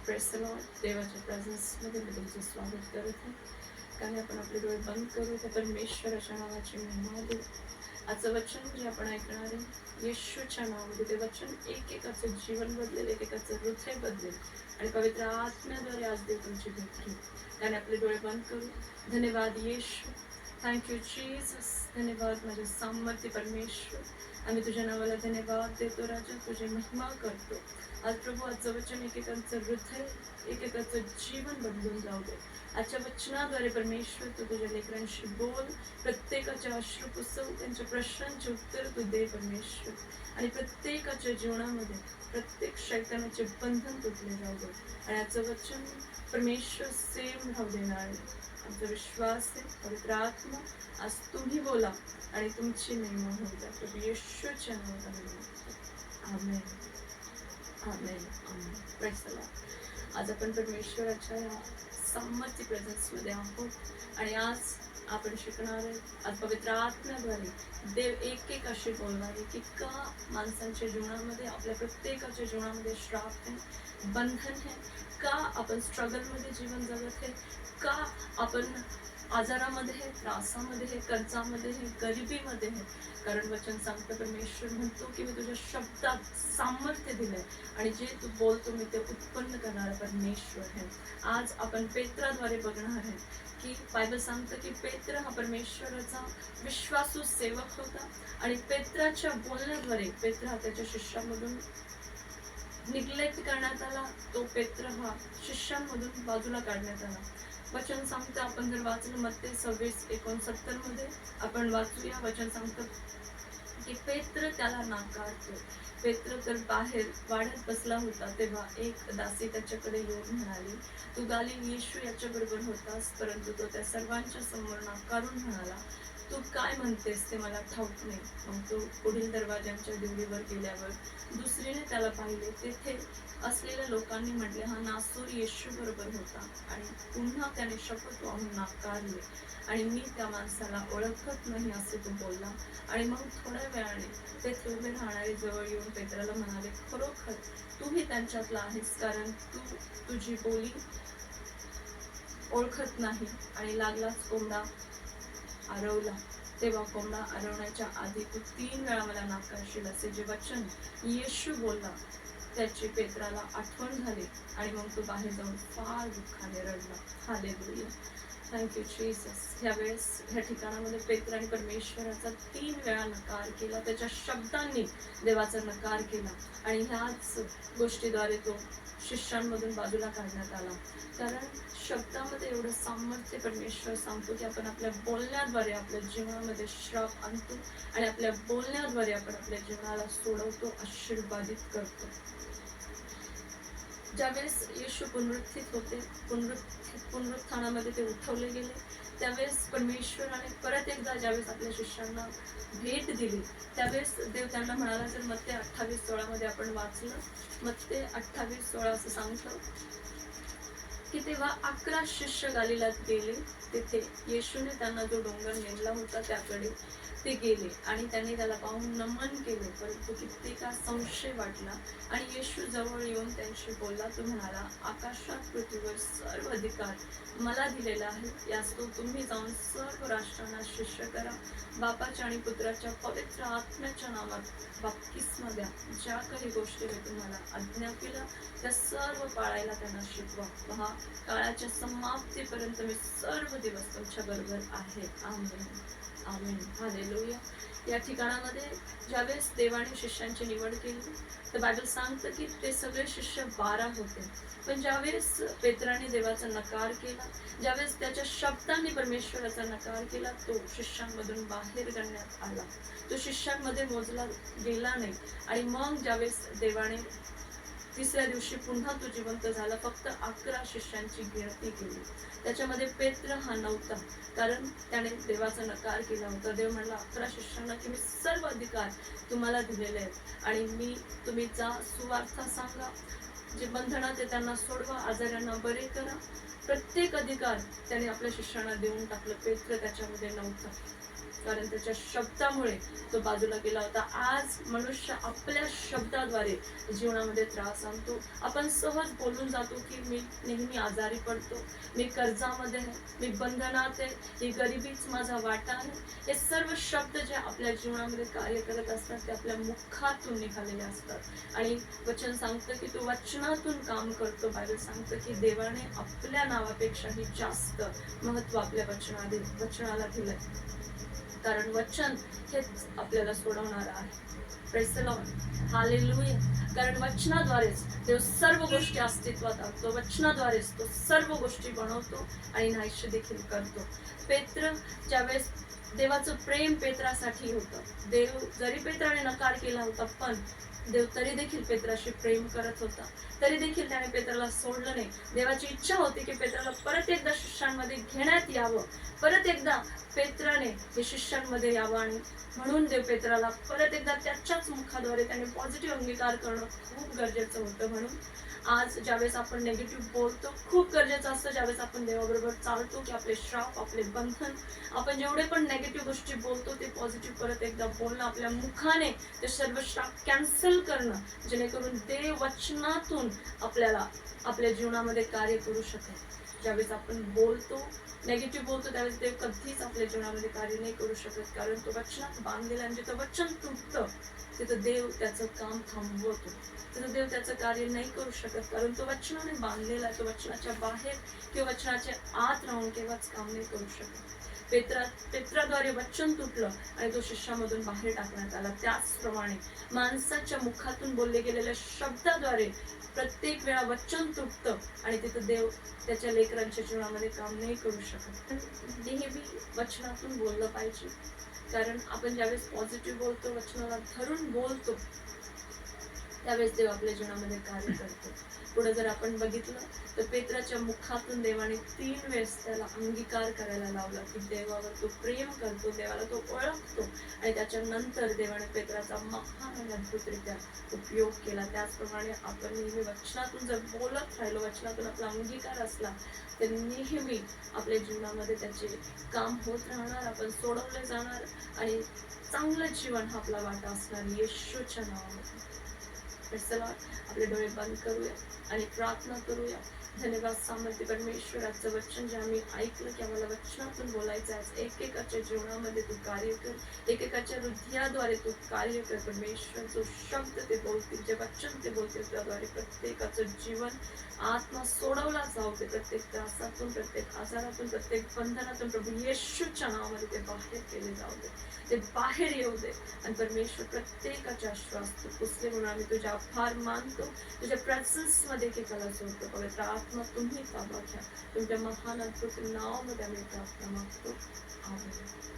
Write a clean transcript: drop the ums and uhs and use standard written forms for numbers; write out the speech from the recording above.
Press the Lord. देवाच्या प्रेझेन्समध्ये मी तुमचं स्वागत करत आहे. कारण आपण आपले डोळे बंद करू तर परमेश्वराच्या नावाची महिमा देऊ. आजचं वचन जे आपण ऐकणार आहे येशूच्या नावामध्ये ते वचन एकेकाचं जीवन बदलेल, एकेकाचं हृदय बदलेल आणि पवित्र आत्म्याद्वारे आज देव तुमची भेट घेईल. कारण आपले डोळे बंद करू. धन्यवाद येशू. Thank you Jesus. धन्यवाद माझे सामर्थ्य परमेश्वर. आम्ही तुझ्या नावाला धन्यवाद देतो राजा, तुझी महिमा करतो. आज प्रभू आजचं वचन एकेकांचं हृदय, एकेकाचं जीवन बदलून जाऊ दे. आजच्या वचनाद्वारे परमेश्वर तू तुझ्या लेकरांशी बोल. प्रत्येकाच्या अश्रू पुसव, त्यांच्या प्रश्नांची उत्तर तू दे परमेश्वर. आणि प्रत्येकाच्या जीवनामध्ये प्रत्येक शैतानाचे बंधन तुटले जाऊ दे. आणि आजचं वचन परमेश्वर सेम राहू देणार आहे. आमचा विश्वास आहे पवित्र आत्मा आज तुम्ही बोला आणि तुमची महिमा होऊ द्या. प्रभू येशूच्या नावात amen. Amen. Amen. Praise the lord. आज आपण परमेश्वराच्या या सामर्थ्य प्रेझेन्समध्ये आहोत आणि आज आपण शिकणार आहे. आज पवित्र आत्म्याद्वारे देव एक अशी बोलणार आहे की का माणसांच्या जीवनामध्ये, आपल्या प्रत्येकाच्या जीवनामध्ये श्राप आहे, बंधन आहे, का आपण स्ट्रगलमध्ये जीवन जगत आहे, का आपण आजारामध्ये आहे, त्रासामध्ये आहे, कर्जामध्ये आहे, गरिबीमध्ये आहे. कारण वचन सांगतं परमेश्वर म्हणतो की मी तुझ्या शब्दात सामर्थ्य दिलंय आणि जे तू बोलतो मी ते उत्पन्न करणारा परमेश्वर आहे. आज आपण पेत्राद्वारे बघणार आहे की बायबल सांगतं की पेत्र हा परमेश्वराचा विश्वासू सेवक होता आणि पेत्राच्या बोलण्याद्वारे पेत्र हा त्याच्या शिष्यामधून निग्लेक्ट करण्यात आला. तो पेत्र हा शिष्यांमधून बाजूला काढण्यात आला. वचन सांगतं, आपण जर वाचलं मत्ते 26:69 मध्ये आपण वाचूया. वचन सांगतं की पेत्र त्याला नाकारतो. पेत्र तर बाहेर वाड्यात बसला होता तेव्हा एक दासी त्याच्याकडे येऊन म्हणाली, तू गालिल येशू याच्याबरोबर होतास. परंतु तो त्या सर्वांच्या समोर नाकारून म्हणाला, तू काय म्हणतेस ते मला ठाऊक नाही. मग तो पुढील दरवाजांच्या देवळीवर गेल्यावर दुसरीने त्याला पाहिले. तेथे असलेल्या लोकांनी म्हटले, हा नासूर येशू बरोबर होता. आणि पुन्हा त्याने शपथ वाहून नाकारले आणि मी त्या माणसाला ओळखत नाही असे तो बोलला. आणि मग थोड्या वेळाने तेथे उभे राहणारे जवळ येऊन पेत्राला म्हणाले, खरोखर तूही त्यांच्यातला आहेस, कारण तू तुझी बोली ओळखत नाही. आणि लागलाच कोंबडा आरवला. तेव्हा कोंबडा आरवण्याच्या आधी तू 3 वेळा मला नाकारशील असे जे वचन येशू बोलला त्याची पेत्राला आठवण झाली आणि मग तो बाहेर जाऊन फार दुःखाने रडला. हालेलुया. Thank you Jesus. ह्यावेळेस ह्या ठिकाणामध्ये पेत्र आणि परमेश्वराचा 3 वेळा नकार केला. त्याच्या शब्दांनी देवाचा नकार केला आणि ह्याच गोष्टीद्वारे तो शिष्यांमधून बाजूला काढण्यात आला. कारण शब्दामध्ये एवढं सामर्थ्य परमेश्वर सांगतो की आपण आपल्या बोलण्याद्वारे आपल्या जीवनामध्ये श्राप आणतो आणि आपल्या बोलण्याद्वारे आपण आपल्या जीवनाला सोडवतो, आशीर्वादित करतो. ज्यावेळेस येशू पुनरुत्थित होते, पुनरुत्थानामध्ये ते उठवले गेले, त्यावेळेस परमेश्वराने परत एकदा ज्यावेळेस आपल्या शिष्यांना भेट दिली त्यावेळेस देव त्यांना म्हणाला, जर मत्ते 28:16 मध्ये आपण वाचलं, मत्ते 28:16 असं सांगतं की तेव्हा 11 शिष्य गालिलात गेले. तेथे येशूने त्यांना जो डोंगर नेमला होता त्याकडे ते गेले आणि त्यांनी त्याला पाहून नमन केले. परंतु कित्येका संशय वाटला आणि येशू जवळ येऊन त्यांशी बोलला. तो म्हणाला, आकाशात पृथ्वीवर सर्व अधिकार मला दिलेला आहे. यास तो तुम्ही जाऊन सर्व राष्ट्रांना शिष्य करा, बापाच्या आणि पुत्राच्या पवित्र आत्म्याच्या नावात बाप्तिस्मा द्या. ज्या काही गोष्टी मी तुम्हाला आज्ञा केल्या त्या सर्व पाळायला त्यांना शिकवा. पहा, काळाच्या समाप्तीपर्यंत मी सर्व दिवस तुमच्या बरोबर आहे. आमेन. आमेन. हालेलुया. या ठिकाणामध्ये ज्यावेळेस देवाने शिष्यांची निवड केली तर बायबल सांगतं की ते सगळे शिष्य 12 होते. पण ज्यावेळेस पेत्राने देवाचा नकार केला, ज्यावेळेस त्याच्या शब्दांनी परमेश्वराचा नकार केला, तो शिष्यांमधून बाहेर काढण्यात आला. तो शिष्यांमध्ये मोजला गेला नाही. आणि मग ज्यावेळेस देवाने 3ऱ्या दिवशी पुन्हा तो जिवंत झाला, फक्त 11 शिष्यांची गिनती केली. त्याच्यामध्ये पेत्र हा नव्हता, कारण त्याने देवाचा नकार केला होता. देव म्हणला 11 शिष्यांना की मी सर्व अधिकार तुम्हाला दिलेले आहेत आणि तुम्ही जा, सुवार्ता सांगा, जे बंधनात आहे त्यांना सोडवा, आजारांना बरे करा. प्रत्येक अधिकार त्याने आपल्या शिष्यांना देऊन टाकलं. पेत्र त्याच्यामध्ये नव्हता. कारण त्याच्या शब्दामुळे तो बाजूला गेला होता. आज मनुष्य आपल्या शब्दाद्वारे जीवनामध्ये त्रास आणतो. आपण सहज बोलून जातो की मी नेहमी आजारी पडतो, मी कर्जामध्ये आहे, मी बंधनात आहे, ही गरिबीच माझा वाटा आहे. हे सर्व शब्द जे आपल्या जीवनामध्ये कार्य करत असतात ते आपल्या मुखातून निघालेले असतात. आणि वचन सांगतं की तो वचनातून काम करतो. बायबल सांगतं की देवाने आपल्या नावापेक्षाही जास्त महत्व आपल्या वचनाला दिलंय. कारण वचन हेच आपल्याला सोडवणार आहे. Praise the Lord, hallelujah. कारण वचनाद्वारेच देव सर्व गोष्टी अस्तित्वात आणतो, वचनाद्वारेच तो सर्व गोष्टी बनवतो आणि नाहीशी देखील करतो. पेत्र ज्यावेळेस देवाचं प्रेम पेत्रासाठी होतं, देव जरी पेत्राने नकार केला होता पण देव तरी देखील पेत्राशी प्रेम करत होता. तरी देखील त्याने पेत्राला सोडलं नाही. देवाची इच्छा होती की पेत्राला परत एकदा शिष्यांमध्ये घेण्यात यावं, परत एकदा पेत्राने हे शिष्यांमध्ये यावं. आणि म्हणून देव पेत्राला परत एकदा त्याच्याच मुखाद्वारे त्याने पॉझिटिव्ह अंगीकार करणं खूप गरजेचं होतं. म्हणून आज ज्यावेळेस आपण नेगेटिव्ह बोलतो, खूप गरजेचं असतं ज्यावेळेस आपण देवाबरोबर चालतो की आपले श्राप, आपले बंधन, आपण जेवढे पण नेगेटिव्ह गोष्टी बोलतो ते पॉझिटिव्ह परत एकदा बोलणं, आपल्या मुखाने ते सर्व श्राप कॅन्सल करणं, जेणेकरून देव वचनातून आपल्याला आपल्या जीवनामध्ये कार्य करू शकेल. ज्यावेळेस आपण बोलतो नेगेटिव्ह बोलतो त्यावेळेस देव कधीच आपल्या जीवनामध्ये कार्य नाही करू शकत. कारण तो वचनात बांधलेला आणि जिथं वचन तुटतं तिथं देव त्याचं काम थांबवतो, तिथं देव त्याचं कार्य नाही करू शकत. कारण तो वचनाने बांधलेला आहे. तो वचनाच्या बाहेर किंवा वचनाच्या आत राहून केव्हाच काम नाही करू शकत. पेत्राद्वारे वचन तुटलं आणि तो शिष्यामधून बाहेर टाकण्यात आला. त्याचप्रमाणे माणसाच्या मुखातून बोलले गेलेल्या शब्दाद्वारे प्रत्येक वेळा वचन तुटतं आणि तिथं देव त्याच्या लेकरांच्या जीवनामध्ये काम नाही करू शकत. नेहमी वचनातून बोललं पाहिजे. कारण आपण ज्यावेळेस पॉझिटिव्ह बोलतो, वचनाला धरून बोलतो, त्यावेळेस देव आपल्या जीवनामध्ये कार्य करतो. पुढे जर आपण बघितलं तर पेत्राच्या मुखातून देवाने 3 वेळेस त्याला अंगीकार करायला लावला की देवावर तो प्रेम करतो, देवाला तो ओळखतो. आणि त्याच्यानंतर देवाने पेत्राचा महान आणि अद्भुतरित्या उपयोग केला. त्याचप्रमाणे आपण नेहमी वचनातून जर बोलत राहिलो, वचनातून आपला अंगीकार असला तर नेहमी आपल्या जीवनामध्ये त्याचे काम होत राहणार, आपण सोडवले जाणार आणि चांगलं जीवन हा आपला वाटा असणार येशूच्या नावामध्ये. आपले डोळे बंद करूया आणि प्रार्थना करूया. धन्यवाद सामर्थ्य परमेश्वराचं वचन जे आम्ही ऐकलं की आम्हाला वचनातून बोलायचं आहे. एकेकाच्या जीवनामध्ये तू कार्य कर, एकेकाच्या हृदयाद्वारे तू कार्य कर. परमेश्वर जो शब्द ते बोलतील, जे वचन ते बोलतील, त्याद्वारे प्रत्येकाचं जीवन आत्मा सोडवला जाऊ दे. प्रत्येक त्रासातून, प्रत्येक आजारातून, प्रत्येक बंधनातून प्रभू येशूच्या नावामध्ये ते बाहेर केले जाऊ दे, ते बाहेर येऊ दे. आणि परमेश्वर प्रत्येकाच्या श्वास तू पुसले म्हणून आम्ही तुझ्या आभार मानतो. तुझ्या प्रेझेन्स मध्ये एकेकाला सोडतो. पवित्र आत्मा तुम्ही ताबा घ्या. तुमच्या महान अद्भुत नावामध्ये आम्ही प्रार्थना मागतो. आमेन.